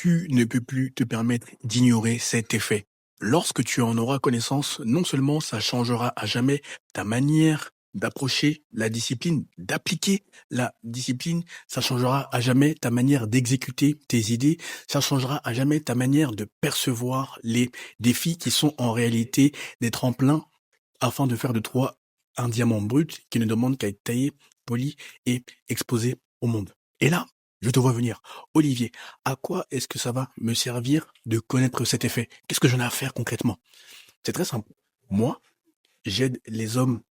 Tu ne peux plus te permettre d'ignorer cet effet. Lorsque tu en auras connaissance, non seulement ça changera à jamais ta manière d'approcher la discipline, d'appliquer la discipline, ça changera à jamais ta manière d'exécuter tes idées, ça changera à jamais ta manière de percevoir les défis qui sont en réalité des tremplins afin de faire de toi un diamant brut qui ne demande qu'à être taillé, poli et exposé au monde. Et là, je te vois venir. Olivier, à quoi est-ce que ça va me servir de connaître cet effet? Qu'est-ce que j'en ai à faire concrètement? C'est très simple. Moi, j'aide les hommes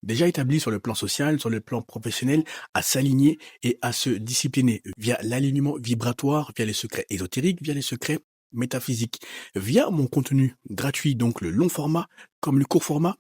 déjà établis sur le plan social, sur le plan professionnel, à s'aligner et à se discipliner via l'alignement vibratoire, via les secrets ésotériques, via les secrets métaphysiques, via mon contenu gratuit, donc le long format comme le court format.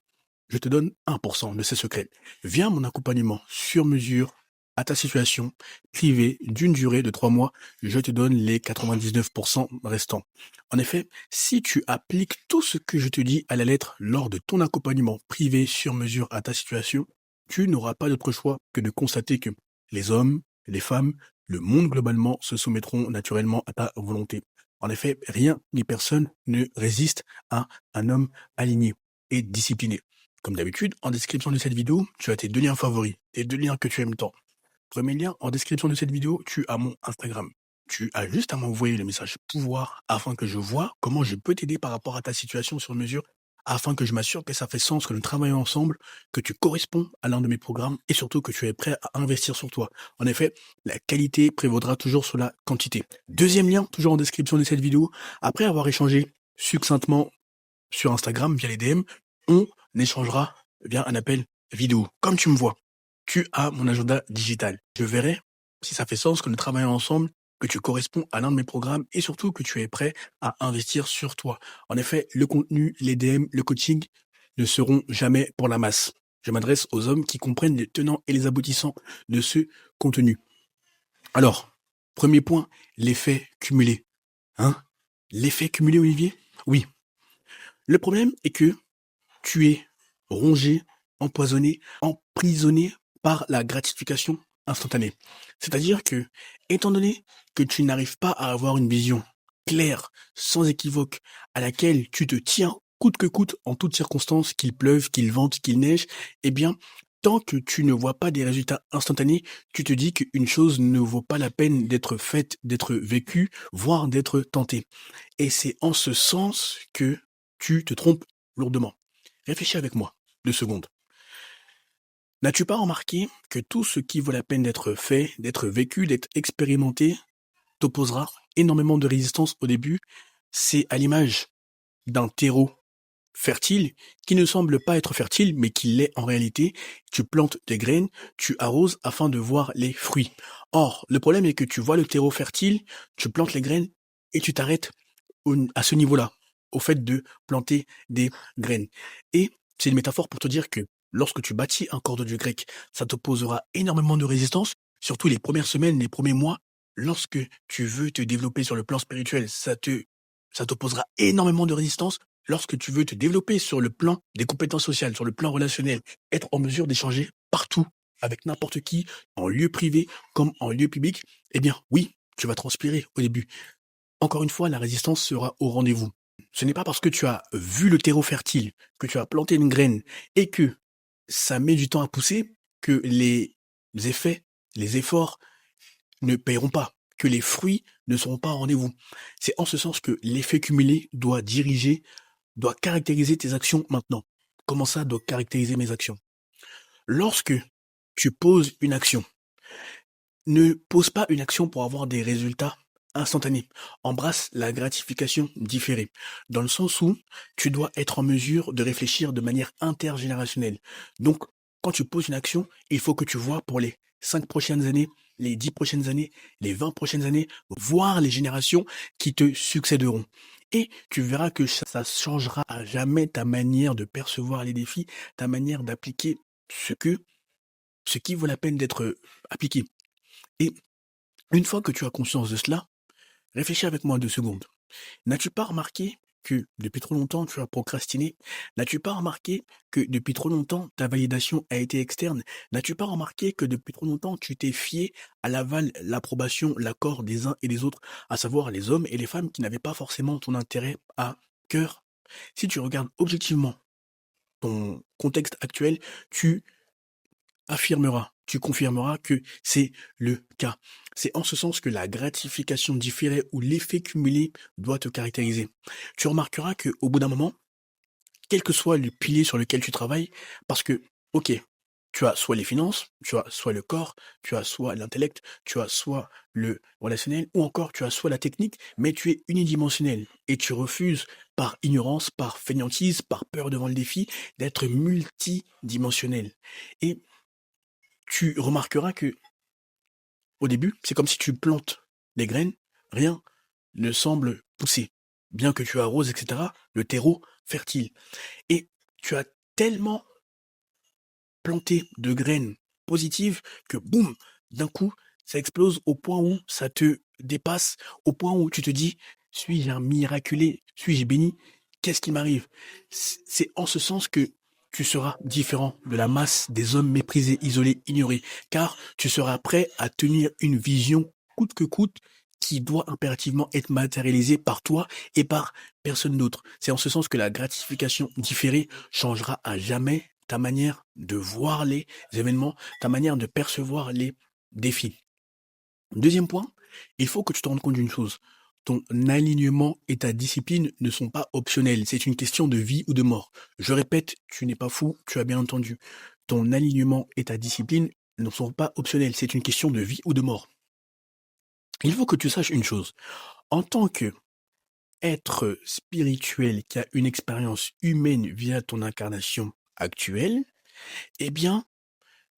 Je te donne 1% de ces secrets. Via mon accompagnement sur mesure à ta situation privée d'une durée de 3 mois, je te donne les 99% restants. En effet, si tu appliques tout ce que je te dis à la lettre lors de ton accompagnement privé sur mesure à ta situation, tu n'auras pas d'autre choix que de constater que les hommes, les femmes, le monde globalement se soumettront naturellement à ta volonté. En effet, rien ni personne ne résiste à un homme aligné et discipliné. Comme d'habitude, en description de cette vidéo, tu as tes 2 liens favoris, tes 2 liens que tu aimes tant. Premier lien, en description de cette vidéo, tu as mon Instagram. Tu as juste à m'envoyer le message pouvoir afin que je vois comment je peux t'aider par rapport à ta situation sur mesure, afin que je m'assure que ça fait sens, que nous travaillons ensemble, que tu corresponds à l'un de mes programmes et surtout que tu es prêt à investir sur toi. En effet, la qualité prévaudra toujours sur la quantité. Deuxième lien, toujours en description de cette vidéo, après avoir échangé succinctement sur Instagram via les DM, on échangera via un appel vidéo. Comme tu me vois, tu as mon agenda digital. Je verrai si ça fait sens que nous travaillons ensemble, que tu corresponds à l'un de mes programmes et surtout que tu es prêt à investir sur toi. En effet, le contenu, les DM, le coaching ne seront jamais pour la masse. Je m'adresse aux hommes qui comprennent les tenants et les aboutissants de ce contenu. Alors, premier point, l'effet cumulé. Hein? L'effet cumulé, Olivier? Oui. Le problème est que tu es rongé, empoisonné, emprisonné par la gratification instantanée. C'est-à-dire que, étant donné que tu n'arrives pas à avoir une vision claire, sans équivoque, à laquelle tu te tiens coûte que coûte, en toutes circonstances, qu'il pleuve, qu'il vente, qu'il neige, eh bien, tant que tu ne vois pas des résultats instantanés, tu te dis qu'une chose ne vaut pas la peine d'être faite, d'être vécue, voire d'être tentée. Et c'est en ce sens que tu te trompes lourdement. Réfléchis avec moi 2 secondes. N'as-tu pas remarqué que tout ce qui vaut la peine d'être fait, d'être vécu, d'être expérimenté, t'opposera énormément de résistance au début? C'est à l'image d'un terreau fertile qui ne semble pas être fertile, mais qui l'est en réalité. Tu plantes des graines, tu arroses afin de voir les fruits. Or, le problème est que tu vois le terreau fertile, tu plantes les graines et tu t'arrêtes à ce niveau-là, au fait de planter des graines. Et c'est une métaphore pour te dire que lorsque tu bâtis un cordon du grec, ça t'opposera énormément de résistance, surtout les premières semaines, les premiers mois. Lorsque tu veux te développer sur le plan spirituel, ça t'opposera énormément de résistance. Lorsque tu veux te développer sur le plan des compétences sociales, sur le plan relationnel, être en mesure d'échanger partout, avec n'importe qui, en lieu privé comme en lieu public, eh bien oui, tu vas transpirer au début. Encore une fois, la résistance sera au rendez-vous. Ce n'est pas parce que tu as vu le terreau fertile, que tu as planté une graine et que ça met du temps à pousser, que les effets, les efforts ne paieront pas, que les fruits ne seront pas au rendez-vous. C'est en ce sens que l'effet cumulé doit diriger, doit caractériser tes actions maintenant. Comment ça doit caractériser mes actions? Lorsque tu poses une action, ne pose pas une action pour avoir des résultats instantanés. Embrasse la gratification différée, dans le sens où tu dois être en mesure de réfléchir de manière intergénérationnelle. Donc, quand tu poses une action, il faut que tu vois pour les 5 prochaines années, les 10 prochaines années, les 20 prochaines années, voire les générations qui te succéderont. Et tu verras que ça changera à jamais ta manière de percevoir les défis, ta manière d'appliquer ce qui vaut la peine d'être appliqué. Et une fois que tu as conscience de cela, réfléchis avec moi 2 secondes. N'as-tu pas remarqué que depuis trop longtemps tu as procrastiné? N'as-tu pas remarqué que depuis trop longtemps ta validation a été externe? N'as-tu pas remarqué que depuis trop longtemps tu t'es fié à l'aval, l'approbation, l'accord des uns et des autres, à savoir les hommes et les femmes qui n'avaient pas forcément ton intérêt à cœur? Si tu regardes objectivement ton contexte actuel, tu affirmeras, tu confirmeras que c'est le cas. C'est en ce sens que la gratification différée ou l'effet cumulé doit te caractériser. Tu remarqueras que au bout d'un moment, quel que soit le pilier sur lequel tu travailles, parce que, ok, tu as soit les finances, tu as soit le corps, tu as soit l'intellect, tu as soit le relationnel, ou encore tu as soit la technique, mais tu es unidimensionnel et tu refuses par ignorance, par fainéantise, par peur devant le défi, d'être multidimensionnel. Et tu remarqueras que au début, c'est comme si tu plantes des graines, rien ne semble pousser. Bien que tu arroses, etc., le terreau fertile. Et tu as tellement planté de graines positives que boum, d'un coup, ça explose au point où ça te dépasse, au point où tu te dis, suis-je un miraculé, suis-je béni, qu'est-ce qui m'arrive? C'est en ce sens que tu seras différent de la masse des hommes méprisés, isolés, ignorés, car tu seras prêt à tenir une vision coûte que coûte qui doit impérativement être matérialisée par toi et par personne d'autre. C'est en ce sens que la gratification différée changera à jamais ta manière de voir les événements, ta manière de percevoir les défis. Deuxième point, il faut que tu te rendes compte d'une chose. Ton alignement et ta discipline ne sont pas optionnels. C'est une question de vie ou de mort. Je répète, tu n'es pas fou, tu as bien entendu. Ton alignement et ta discipline ne sont pas optionnels. C'est une question de vie ou de mort. Il faut que tu saches une chose. En tant que être spirituel qui a une expérience humaine via ton incarnation actuelle, eh bien,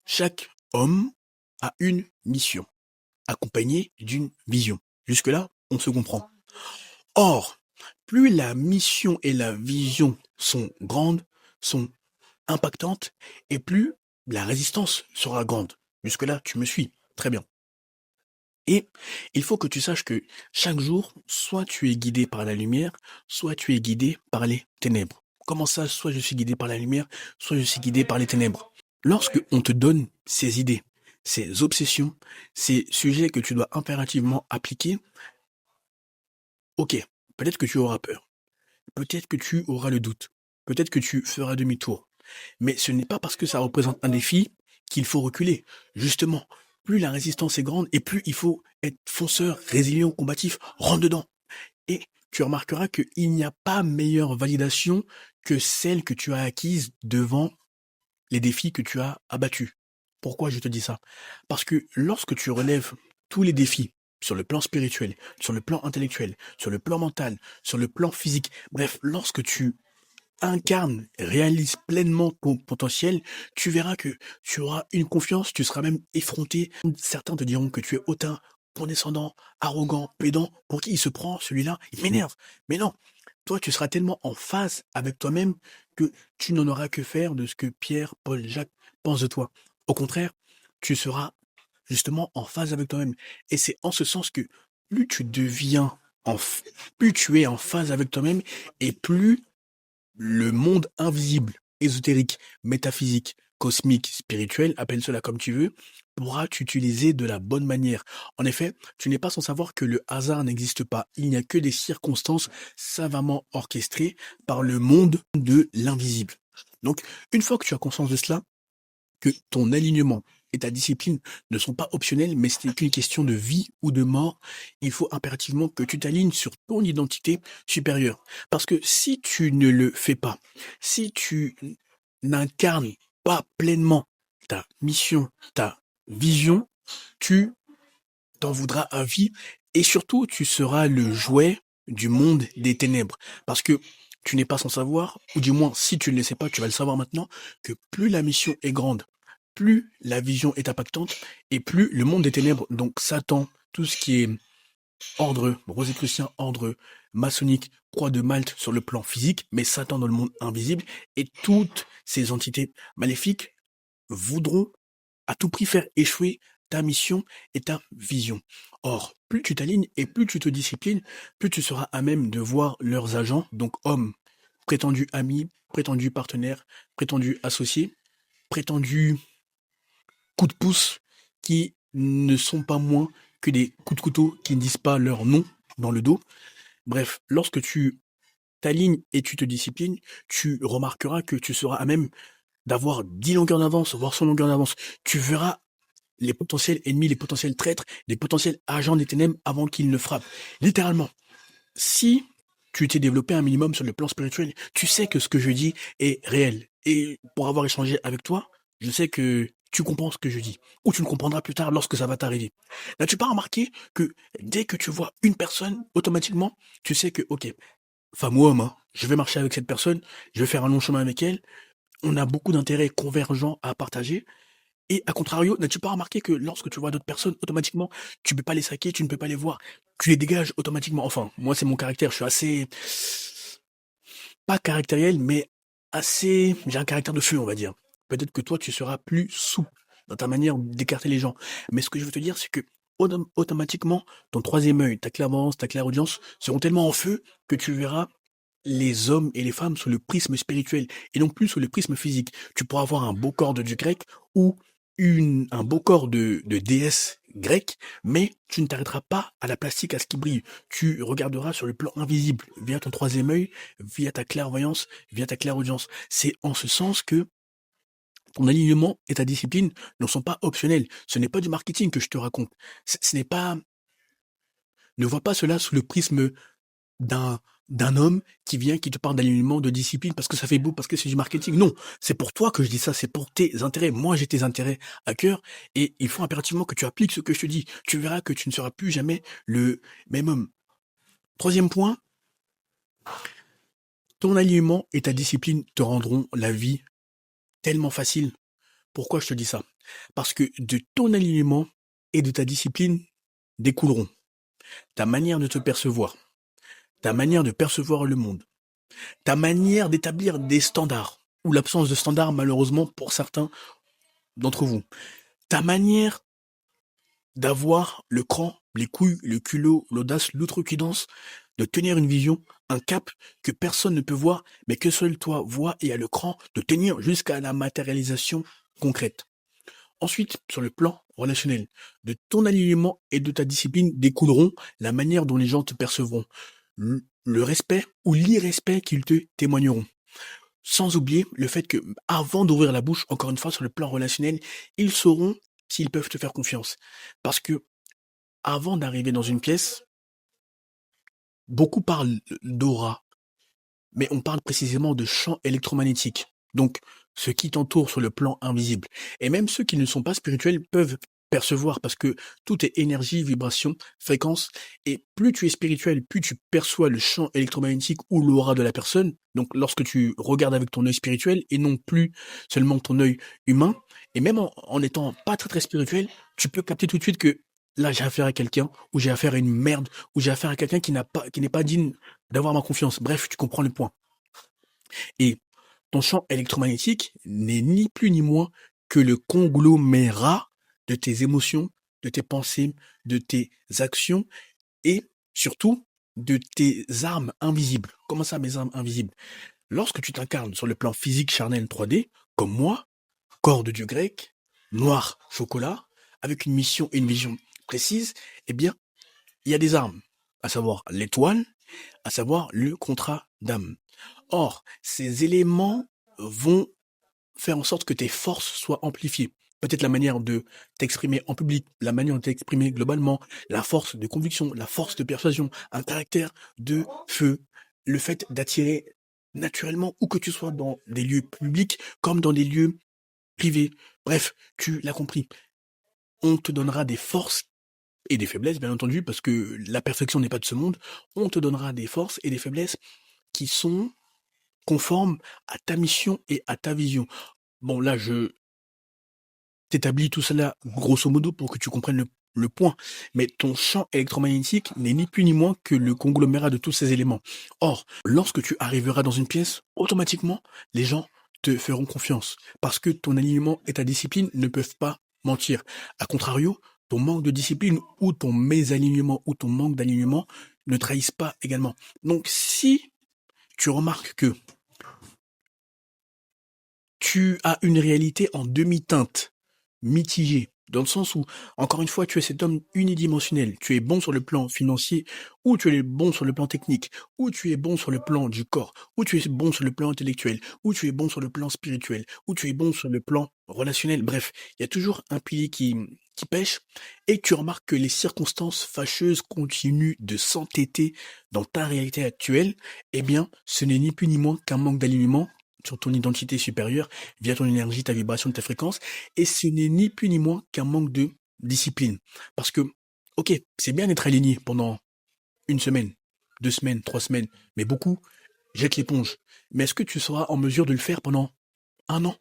chaque homme a une mission, accompagnée d'une vision. Jusque-là, on se comprend. Or, plus la mission et la vision sont grandes, sont impactantes, et plus la résistance sera grande. Jusque-là, tu me suis. Très bien. Et il faut que tu saches que chaque jour, soit tu es guidé par la lumière, soit tu es guidé par les ténèbres. Comment ça, soit je suis guidé par la lumière, soit je suis guidé par les ténèbres? Lorsque on te donne ces idées, ces obsessions, ces sujets que tu dois impérativement appliquer, ok, peut-être que tu auras peur, peut-être que tu auras le doute, peut-être que tu feras demi-tour. Mais ce n'est pas parce que ça représente un défi qu'il faut reculer. Justement, plus la résistance est grande et plus il faut être fonceur, résilient, combatif, rentre dedans. Et tu remarqueras qu'il n'y a pas meilleure validation que celle que tu as acquise devant les défis que tu as abattus. Pourquoi je te dis ça? Parce que lorsque tu relèves tous les défis sur le plan spirituel, sur le plan intellectuel, sur le plan mental, sur le plan physique, bref, lorsque tu incarnes, réalises pleinement ton potentiel, tu verras que tu auras une confiance, tu seras même effronté. Certains te diront que tu es hautain, condescendant, arrogant, pédant. Pour qui il se prend, celui-là? Il m'énerve. Mais non, toi, tu seras tellement en phase avec toi-même que tu n'en auras que faire de ce que Pierre, Paul, Jacques pensent de toi. Au contraire, tu seras justement en phase avec toi-même. Et c'est en ce sens que plus tu deviens plus tu es en phase avec toi-même et plus le monde invisible, ésotérique, métaphysique, cosmique, spirituel, appelle cela comme tu veux, pourra t'utiliser de la bonne manière. En effet, tu n'es pas sans savoir que le hasard n'existe pas. Il n'y a que des circonstances savamment orchestrées par le monde de l'invisible. Donc, une fois que tu as conscience de cela, que ton alignement et ta discipline ne sont pas optionnels, mais ce n'est qu'une question de vie ou de mort, il faut impérativement que tu t'alignes sur ton identité supérieure. Parce que si tu ne le fais pas, si tu n'incarnes pas pleinement ta mission, ta vision, tu t'en voudras à vie et surtout tu seras le jouet du monde des ténèbres. Parce que tu n'es pas sans savoir, ou du moins si tu ne le sais pas, tu vas le savoir maintenant, que plus la mission est grande, plus la vision est impactante et plus le monde des ténèbres, donc Satan, tout ce qui est ordre rosicrucien, ordre maçonnique, croix de Malte sur le plan physique, mais Satan dans le monde invisible, et toutes ces entités maléfiques voudront à tout prix faire échouer ta mission et ta vision. Or, plus tu t'alignes et plus tu te disciplines, plus tu seras à même de voir leurs agents, donc hommes, prétendus amis, prétendus partenaires, prétendus associés, prétendus coups de pouce, qui ne sont pas moins que des coups de couteau qui ne disent pas leur nom dans le dos. Bref, lorsque tu t'alignes et tu te disciplines, tu remarqueras que tu seras à même d'avoir 10 longueurs d'avance, voire 100 longueurs d'avance. Tu verras les potentiels ennemis, les potentiels traîtres, les potentiels agents des ténèbres avant qu'ils ne frappent. Littéralement, si tu t'es développé un minimum sur le plan spirituel, tu sais que ce que je dis est réel. Et pour avoir échangé avec toi, je sais que tu comprends ce que je dis. Ou tu le comprendras plus tard lorsque ça va t'arriver. N'as-tu pas remarqué que dès que tu vois une personne, automatiquement, tu sais que, ok, femme ou homme, hein, je vais marcher avec cette personne, je vais faire un long chemin avec elle, on a beaucoup d'intérêts convergents à partager. Et à contrario, n'as-tu pas remarqué que lorsque tu vois d'autres personnes, automatiquement, tu peux pas les saquer, tu ne peux pas les voir, tu les dégages automatiquement. Enfin, moi, c'est mon caractère, je suis assez, pas caractériel, mais assez, j'ai un caractère de feu, on va dire. Peut-être que toi, tu seras plus souple dans ta manière d'écarter les gens. Mais ce que je veux te dire, c'est que automatiquement, ton troisième œil, ta clairvoyance, ta clairaudience seront tellement en feu que tu verras les hommes et les femmes sous le prisme spirituel et non plus sous le prisme physique. Tu pourras avoir un beau corps de dieu grec ou un beau corps de déesse grecque, mais tu ne t'arrêteras pas à la plastique, à ce qui brille. Tu regarderas sur le plan invisible, via ton troisième œil, via ta clairvoyance, via ta clairaudience. C'est en ce sens que ton alignement et ta discipline ne sont pas optionnels. Ce n'est pas du marketing que je te raconte. Ce n'est pas, ne vois pas cela sous le prisme d'un d'un homme qui vient, qui te parle d'alignement, de discipline, parce que ça fait beau, parce que c'est du marketing. Non, c'est pour toi que je dis ça, c'est pour tes intérêts. Moi, j'ai tes intérêts à cœur et il faut impérativement que tu appliques ce que je te dis. Tu verras que tu ne seras plus jamais le même homme. Troisième point, ton alignement et ta discipline te rendront la vie tellement facile. Pourquoi je te dis ça? Parce que de ton alignement et de ta discipline découleront ta manière de te percevoir, ta manière de percevoir le monde, ta manière d'établir des standards, ou l'absence de standards malheureusement pour certains d'entre vous, ta manière d'avoir le cran, les couilles, le culot, l'audace, l'outrecuidance, de tenir une vision, un cap que personne ne peut voir, mais que seul toi vois et a le cran de tenir jusqu'à la matérialisation concrète. Ensuite, sur le plan relationnel, de ton alignement et de ta discipline découleront la manière dont les gens te percevront, le respect ou l'irrespect qu'ils te témoigneront. Sans oublier le fait que, avant d'ouvrir la bouche, encore une fois, sur le plan relationnel, ils sauront s'ils peuvent te faire confiance. Parce que, avant d'arriver dans une pièce, beaucoup parlent d'aura, mais on parle précisément de champ électromagnétique. Donc, ce qui t'entoure sur le plan invisible. Et même ceux qui ne sont pas spirituels peuvent percevoir parce que tout est énergie, vibration, fréquence. Et plus tu es spirituel, plus tu perçois le champ électromagnétique ou l'aura de la personne. Donc, lorsque tu regardes avec ton œil spirituel et non plus seulement ton œil humain, et même en étant pas très très spirituel, tu peux capter tout de suite que là, j'ai affaire à quelqu'un, ou j'ai affaire à une merde, ou j'ai affaire à quelqu'un qui n'est pas digne d'avoir ma confiance. Bref, tu comprends le point. Et ton champ électromagnétique n'est ni plus ni moins que le conglomérat de tes émotions, de tes pensées, de tes actions et surtout de tes armes invisibles. Comment ça, mes armes invisibles? Lorsque tu t'incarnes sur le plan physique charnel 3D, comme moi, corps de dieu grec, noir chocolat, avec une mission et une vision précise, eh bien, il y a des armes, à savoir l'étoile, à savoir le contrat d'âme. Or, ces éléments vont faire en sorte que tes forces soient amplifiées. Peut-être la manière de t'exprimer en public, la manière de t'exprimer globalement, la force de conviction, la force de persuasion, un caractère de feu, le fait d'attirer naturellement où que tu sois dans des lieux publics comme dans des lieux privés. Bref, tu l'as compris. On te donnera des forces et des faiblesses, bien entendu, parce que la perfection n'est pas de ce monde. On te donnera des forces et des faiblesses qui sont conformes à ta mission et à ta vision. Bon, là, je t'établis tout cela grosso modo pour que tu comprennes le point. Mais ton champ électromagnétique n'est ni plus ni moins que le conglomérat de tous ces éléments. Or, lorsque tu arriveras dans une pièce, automatiquement, les gens te feront confiance. Parce que ton alignement et ta discipline ne peuvent pas mentir. À contrario, ton manque de discipline ou ton mésalignement ou ton manque d'alignement ne trahissent pas également. Donc, si tu remarques que tu as une réalité en demi-teinte, mitigée, dans le sens où, encore une fois, tu es cet homme unidimensionnel. Tu es bon sur le plan financier, ou tu es bon sur le plan technique, ou tu es bon sur le plan du corps, ou tu es bon sur le plan intellectuel, ou tu es bon sur le plan spirituel, ou tu es bon sur le plan relationnel. Bref, il y a toujours un pilier qui pêche, et tu remarques que les circonstances fâcheuses continuent de s'entêter dans ta réalité actuelle. Eh bien, ce n'est ni plus ni moins qu'un manque d'alignement sur ton identité supérieure via ton énergie, ta vibration, ta fréquence. Et ce n'est ni plus ni moins qu'un manque de discipline. Parce que, ok, c'est bien d'être aligné pendant une semaine, 2 semaines, 3 semaines, mais beaucoup jettent l'éponge. Mais est-ce que tu seras en mesure de le faire pendant 1 an,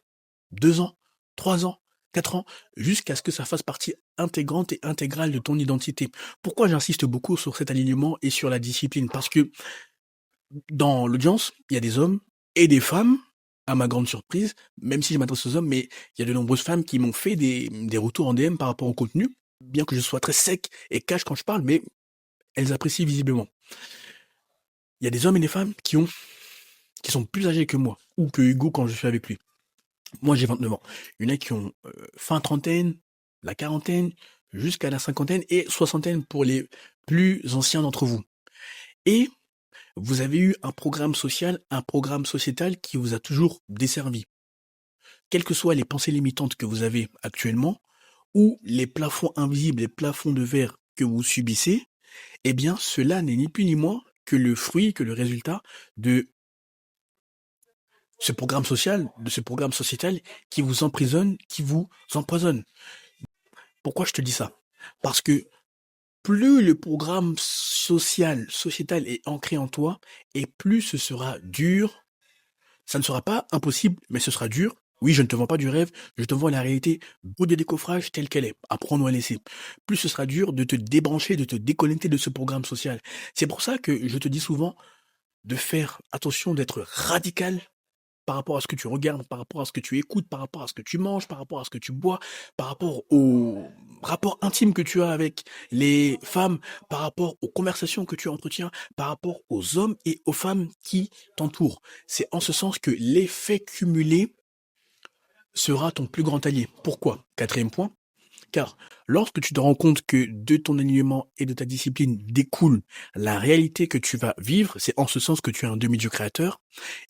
2 ans, 3 ans, 4 ans, jusqu'à ce que ça fasse partie intégrante et intégrale de ton identité? Pourquoi j'insiste beaucoup sur cet alignement et sur la discipline? Parce que dans l'audience, il y a des hommes et des femmes, à ma grande surprise, même si je m'adresse aux hommes, mais il y a de nombreuses femmes qui m'ont fait des retours en DM par rapport au contenu, bien que je sois très sec et cash quand je parle, mais elles apprécient visiblement. Il y a des hommes et des femmes qui sont plus âgés que moi, ou que Hugo quand je suis avec lui. Moi, j'ai 29 ans. Il y en a qui ont fin trentaine, la quarantaine, jusqu'à la cinquantaine et soixantaine pour les plus anciens d'entre vous. Et vous avez eu un programme social, un programme sociétal qui vous a toujours desservi. Quelles que soient les pensées limitantes que vous avez actuellement, ou les plafonds invisibles, les plafonds de verre que vous subissez, eh bien, cela n'est ni plus ni moins que le fruit, que le résultat de ce programme social, de ce programme sociétal qui vous emprisonne, qui vous empoisonne. Pourquoi je te dis ça? Parce que plus le programme social, sociétal est ancré en toi, et plus ce sera dur. Ça ne sera pas impossible, mais ce sera dur. Oui, je ne te vends pas du rêve, je te vends la réalité brute de décoffrage telle qu'elle est, à prendre ou à laisser. Plus ce sera dur de te débrancher, de te déconnecter de ce programme social. C'est pour ça que je te dis souvent de faire attention, d'être radical par rapport à ce que tu regardes, par rapport à ce que tu écoutes, par rapport à ce que tu manges, par rapport à ce que tu bois, par rapport au rapport intime que tu as avec les femmes, par rapport aux conversations que tu entretiens, par rapport aux hommes et aux femmes qui t'entourent. C'est en ce sens que l'effet cumulé sera ton plus grand allié. Pourquoi? Quatrième point, car lorsque tu te rends compte que de ton alignement et de ta discipline découle la réalité que tu vas vivre, c'est en ce sens que tu es un demi-dieu créateur,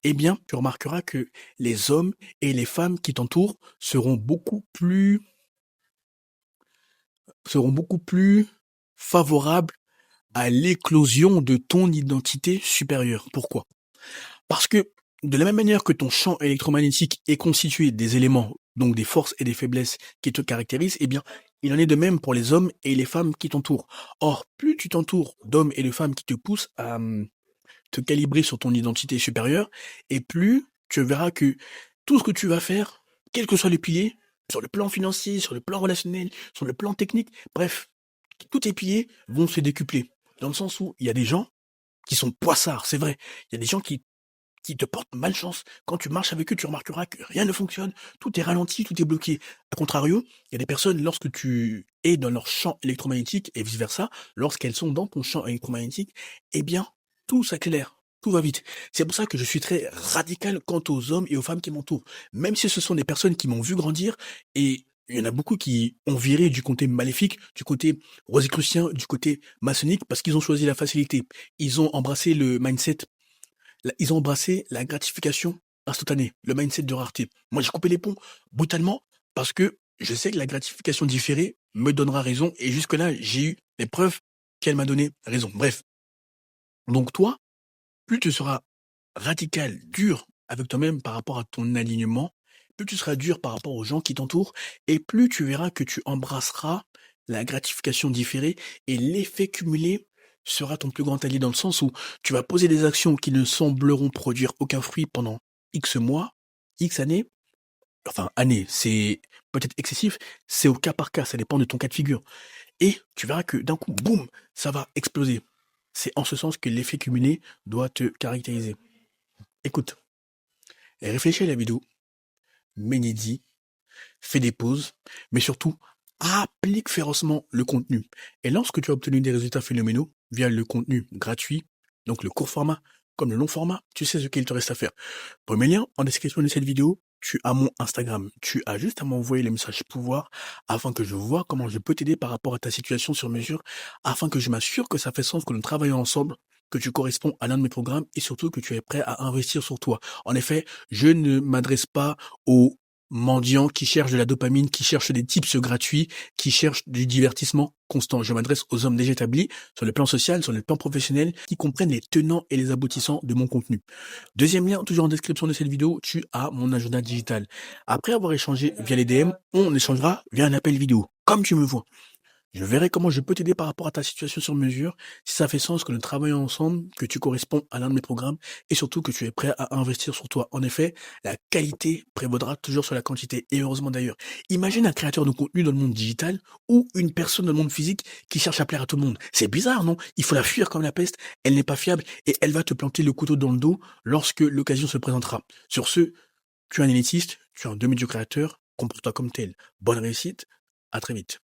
eh bien, tu remarqueras que les hommes et les femmes qui t'entourent seront beaucoup plus favorables à l'éclosion de ton identité supérieure. Pourquoi? Parce que de la même manière que ton champ électromagnétique est constitué des éléments, donc des forces et des faiblesses qui te caractérisent, eh bien, il en est de même pour les hommes et les femmes qui t'entourent. Or, plus tu t'entoures d'hommes et de femmes qui te poussent à te calibrer sur ton identité supérieure, et plus tu verras que tout ce que tu vas faire, quel que soit le pilier, sur le plan financier, sur le plan relationnel, sur le plan technique, bref, tous tes piliers vont se décupler. Dans le sens où il y a des gens qui sont poissards, c'est vrai. Il y a des gens qui te portent malchance. Quand tu marches avec eux, tu remarqueras que rien ne fonctionne, tout est ralenti, tout est bloqué. A contrario, il y a des personnes, lorsque tu es dans leur champ électromagnétique et vice-versa, lorsqu'elles sont dans ton champ électromagnétique, eh bien, tout s'accélère, tout va vite. C'est pour ça que je suis très radical quant aux hommes et aux femmes qui m'entourent. Même si ce sont des personnes qui m'ont vu grandir, et il y en a beaucoup qui ont viré du côté maléfique, du côté rosicrucien, du côté maçonnique, parce qu'ils ont choisi la facilité. Ils ont embrassé le mindset, ils ont embrassé la gratification instantanée, le mindset de rareté. Moi, j'ai coupé les ponts brutalement parce que je sais que la gratification différée me donnera raison, et jusque-là, j'ai eu les preuves qu'elle m'a donné raison. Bref. Donc toi, plus tu seras radical, dur avec toi-même par rapport à ton alignement, plus tu seras dur par rapport aux gens qui t'entourent, et plus tu verras que tu embrasseras la gratification différée, et l'effet cumulé sera ton plus grand allié, dans le sens où tu vas poser des actions qui ne sembleront produire aucun fruit pendant X mois, X années, enfin années, c'est peut-être excessif, c'est au cas par cas, ça dépend de ton cas de figure. Et tu verras que d'un coup, boum, ça va exploser. C'est en ce sens que l'effet cumulé doit te caractériser. Écoute, réfléchis à la vidéo, médite, fais des pauses, mais surtout, applique férocement le contenu. Et lorsque tu as obtenu des résultats phénoménaux via le contenu gratuit, donc le court format, comme le long format, tu sais ce qu'il te reste à faire. Premier lien en description de cette vidéo, tu as mon Instagram. Tu as juste à m'envoyer les messages pouvoir afin que je vois comment je peux t'aider par rapport à ta situation sur mesure, afin que je m'assure que ça fait sens que nous travaillons ensemble, que tu corresponds à l'un de mes programmes et surtout que tu es prêt à investir sur toi. En effet, je ne m'adresse pas aux mendiants qui cherchent de la dopamine, qui cherchent des tips gratuits, qui cherchent du divertissement constant. Je m'adresse aux hommes déjà établis sur le plan social, sur le plan professionnel, qui comprennent les tenants et les aboutissants de mon contenu. Deuxième lien, toujours en description de cette vidéo, tu as mon agenda digital. Après avoir échangé via les DM, on échangera via un appel vidéo, comme tu me vois. Je verrai comment je peux t'aider par rapport à ta situation sur mesure, si ça fait sens que nous travaillons ensemble, que tu corresponds à l'un de mes programmes et surtout que tu es prêt à investir sur toi. En effet, la qualité prévaudra toujours sur la quantité et heureusement d'ailleurs. Imagine un créateur de contenu dans le monde digital ou une personne dans le monde physique qui cherche à plaire à tout le monde. C'est bizarre, non? Il faut la fuir comme la peste, elle n'est pas fiable et elle va te planter le couteau dans le dos lorsque l'occasion se présentera. Sur ce, tu es un élitiste, tu es un demi-dieu créateur, comporte-toi comme tel. Bonne réussite, à très vite.